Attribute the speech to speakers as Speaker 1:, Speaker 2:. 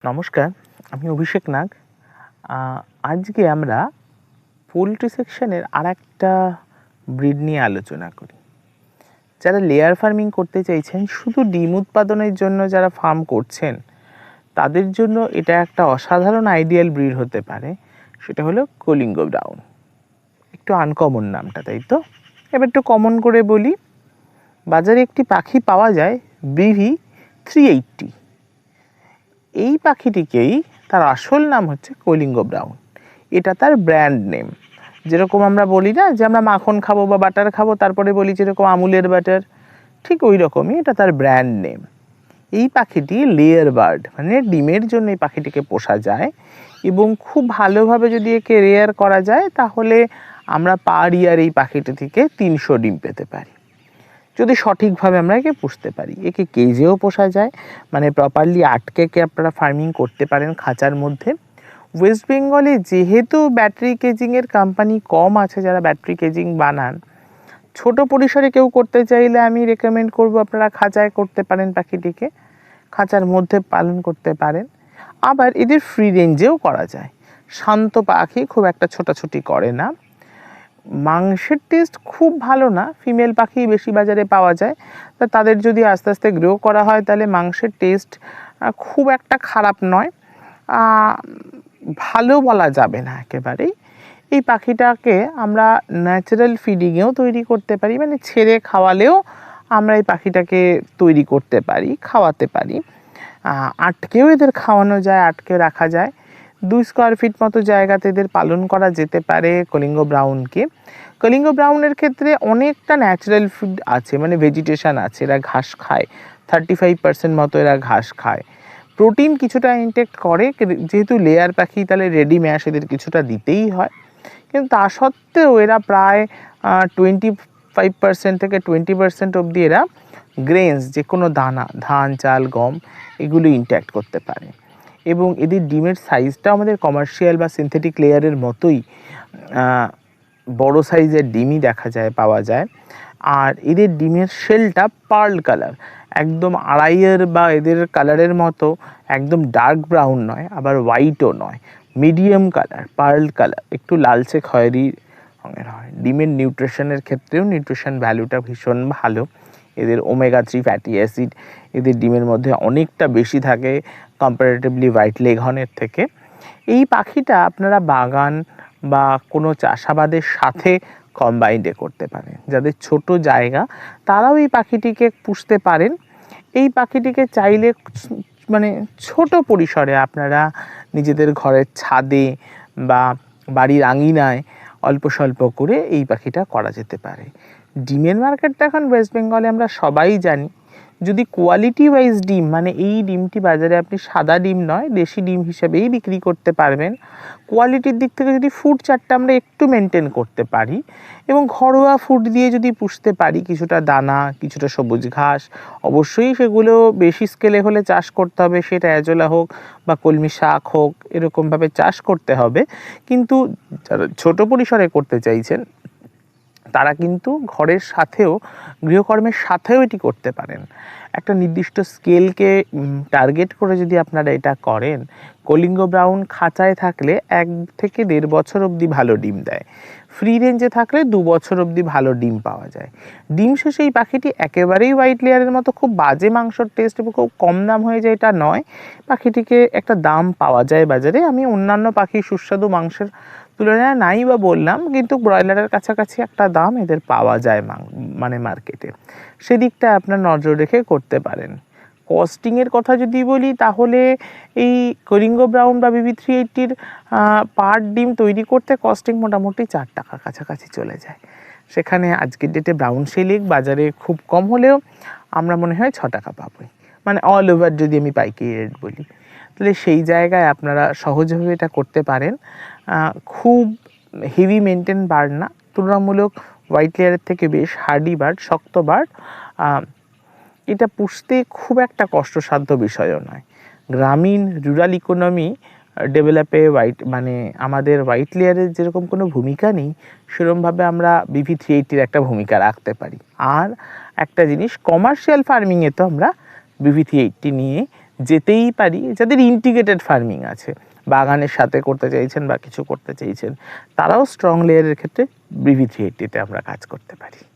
Speaker 1: নমস্কার, আমি অভিষেক নাগ। আজকে আমরা পোলট্রি সেকশনের আরেকটা ব্রিড নিয়ে আলোচনা করি। যারা লেয়ার ফার্মিং করতে চাইছেন, শুধু ডিম উৎপাদনের জন্য যারা ফার্ম করছেন, তাদের জন্য এটা একটা অসাধারণ আইডিয়াল ব্রিড হতে পারে। সেটা হলো কলিঙ্গো ব্রাউন। একটু আনকমন নামটা, তাই তো? এবার একটু কমন করে বলি। বাজারে একটি পাখি পাওয়া যায় BV380। এই পাখিটিকেই তার আসল নাম হচ্ছে কলিঙ্গো ব্রাউন। এটা তার ব্র্যান্ড নেম। যেরকম আমরা বলি না যে আমরা মাখন খাবো বা বাটার খাবো, তারপরে বলি যেরকম আমুলের বাটার, ঠিক ওই রকমই এটা তার ব্র্যান্ড নেম। এই পাখিটি লেয়ার বার্ড, মানে ডিমের জন্য এই পাখিটিকে পোষা যায়, এবং খুব ভালোভাবে যদি একে রেয়ার করা যায় তাহলে আমরা পার ইয়ার এই পাখিটি থেকে 300 ডিম পেতে পারি, যদি সঠিকভাবে আমরা একে পুষতে পারি। একে কেজেও পোষা যায়, মানে প্রপারলি আটকে আপনারা ফার্মিং করতে পারেন খাঁচার মধ্যে। ওয়েস্ট বেঙ্গলে যেহেতু ব্যাটারি কেজিংয়ের কোম্পানি কম আছে, যারা ব্যাটারি কেজিং বানান, ছোট পরিসরে কেউ করতে চাইলে আমি রেকমেন্ড করব আপনারা খাঁচায় করতে পারেন, পাখিটিকে খাঁচার মধ্যে পালন করতে পারেন। আবার এদের ফ্রি রেঞ্জেও করা যায়। শান্ত পাখি, খুব একটা ছোটাছুটি করে না। মাংসের টেস্ট খুব ভালো না, ফিমেল পাখি বেশি বাজারে পাওয়া যায়। তা তাদের যদি আস্তে আস্তে গ্রো করা হয় তাহলে মাংসের টেস্ট খুব একটা খারাপ নয়, ভালো বলা যাবে না একেবারেই। এই পাখিটাকে আমরা ন্যাচারাল ফিডিংয়েও তৈরি করতে পারি, মানে ছেড়ে খাওয়ালেও আমরা এই পাখিটাকে তৈরি করতে পারি, খাওয়াতে পারি। আটকেও এদের খাওয়ানো যায়, আটকেও রাখা যায়। 2 স্কোয়ার ফিট মতো জায়গাতে এদের পালন করা যেতে পারে কলিঙ্গো ব্রাউনকে। কলিঙ্গো ব্রাউনের ক্ষেত্রে অনেকটা ন্যাচারাল ফুড আছে, মানে ভেজিটেশন আছে। এরা ঘাস খায়, 35% মতো এরা ঘাস খায়। প্রোটিন কিছুটা ইনটেক্ট করে, যেহেতু লেয়ার পাখি তাহলে রেডি ম্যাশ এদের কিছুটা দিতেই হয়। কিন্তু তা সত্ত্বেও এরা প্রায় 25% থেকে 20% অবধি এরা গ্রেনস, যে কোনো দানা, ধান, চাল, গম, এগুলো ইনট্যাক্ট করতে পারে। এবং এদের ডিমের সাইজটাও আমাদের কমার্শিয়াল বা সিনথেটিক লেয়ারের মতোই বড় সাইজের ডিমই দেখা যায়, পাওয়া যায়। আর এদের ডিমের শেলটা পার্ল কালার, একদম আড়াইয়ের বা এদের কালারের মতো একদম ডার্ক ব্রাউন নয়, আবার হোয়াইটও নয়, মিডিয়াম কালার, পার্ল কালার, একটু লালচে খয়েরি রঙের হয়। ডিমের নিউট্রিশনের ক্ষেত্রেও নিউট্রিশন ভ্যালুটা ভীষণ ভালো। এদের ওমেগা 3 ফ্যাটি অ্যাসিড এদের ডিমের মধ্যে অনেকটা বেশি থাকে কম্পারেটিভলি হোয়াইট লেগহর্নের থেকে। এই পাখিটা আপনারা বাগান বা কোনো চাষাবাদের সাথে কম্বাইন্ডে করতে পারেন। যাদের ছোট জায়গা তারাও এই পাখিটিকে পুষতে পারেন। এই পাখিটিকে চাইলে মানে ছোট পরিসরে আপনারা নিজেদের ঘরের ছাদে বা বাড়ির আঙিনায় অল্প স্বল্প করে এই পাখিটা করা যেতে পারে। ডিমের মার্কেটটা এখন ওয়েস্ট বেঙ্গলে আমরা সবাই জানি। যদি কোয়ালিটি ওয়াইজ ডিম, মানে এই ডিমটি বাজারে আপনি সাদা ডিম নয়, দেশি ডিম হিসেবেই বিক্রি করতে পারবেন। কোয়ালিটির দিক থেকে যদি ফুড চার্টটা আমরা একটু মেনটেন করতে পারি এবং ঘরোয়া ফুড দিয়ে যদি পুষতে পারি, কিছুটা দানা, কিছুটা সবুজ ঘাস, অবশ্যই সেগুলো বেশি স্কেলে হলে চাষ করতে হবে, সেটা অ্যাজোলা হোক বা কলমি শাক হোক, এরকমভাবে চাষ করতে হবে। কিন্তু যারা ছোটো পরিসরে করতে চাইছেন তারা কিন্তু ঘরের সাথেও, গৃহকর্মের সাথেও এটি করতে পারেন। একটা নির্দিষ্ট স্কেলকে টার্গেট করে যদি আপনারা এটা করেন, কলিঙ্গো ব্রাউন খাঁচায় থাকলে 1 থেকে 1.5 বছর অবধি ভালো ডিম দেয়। ফ্রি রেঞ্জে থাকলে 2 বছর অবধি ভালো ডিম পাওয়া যায়। ডিম শেষে এই পাখিটি একেবারেই হোয়াইট লেয়ারের মতো খুব বাজে মাংসর টেস্ট এবং খুব কম দাম হয়ে যায় এটা নয়। পাখিটিকে একটা দাম পাওয়া যায় বাজারে। আমি অন্যান্য পাখির সুস্বাদু মাংসের তুলনায় নাই বা বললাম, কিন্তু ব্রয়লারের কাছাকাছি একটা দাম এদের পাওয়া যায় মানে মার্কেটে। সেদিকটা আপনার নজর রেখে করতে পারেন। কস্টিংয়ের কথা যদি বলি তাহলে এই কলিঙ্গো ব্রাউন বা BV380-র পার ডিম তৈরি করতে কস্টিং মোটামুটি 4 টাকার কাছাকাছি চলে যায়। সেখানে আজকের ডেটে ব্রাউন শিলিক বাজারে খুব কম হলেও আমরা মনে হয় 6 টাকা পাবোই, মানে অল ওভার যদি আমি পাইকারি রেট বলি। তাহলে সেই জায়গায় আপনারা সহজভাবে এটা করতে পারেন। খুব হেভি মেনটেন বার্ড না, তুলনামূলক হোয়াইট লেয়ারের থেকে বেশ হার্ডি বার্ড, শক্ত বার্ড। এটা পুষতে খুব একটা কষ্টসাধ্য বিষয়ও নয়। গ্রামীণ রুরাল ইকোনমি ডেভেলপে মানে আমাদের হোয়াইট লেয়ারের যেরকম কোনো ভূমিকা নেই, সেরকমভাবে আমরা BV380-র একটা ভূমিকা রাখতে পারি। আর একটা জিনিস, কমার্শিয়াল ফার্মিংয়ে তো আমরা BV380 নিয়ে যেতেই পারি। যাদের ইন্টিগ্রেটেড ফার্মিং আছে, বাগানের সাথে করতে চাইছেন বা কিছু করতে চাইছেন, তারাও স্ট্রং লেয়ারের ক্ষেত্রে BV380 তে আমরা কাজ করতে পারি।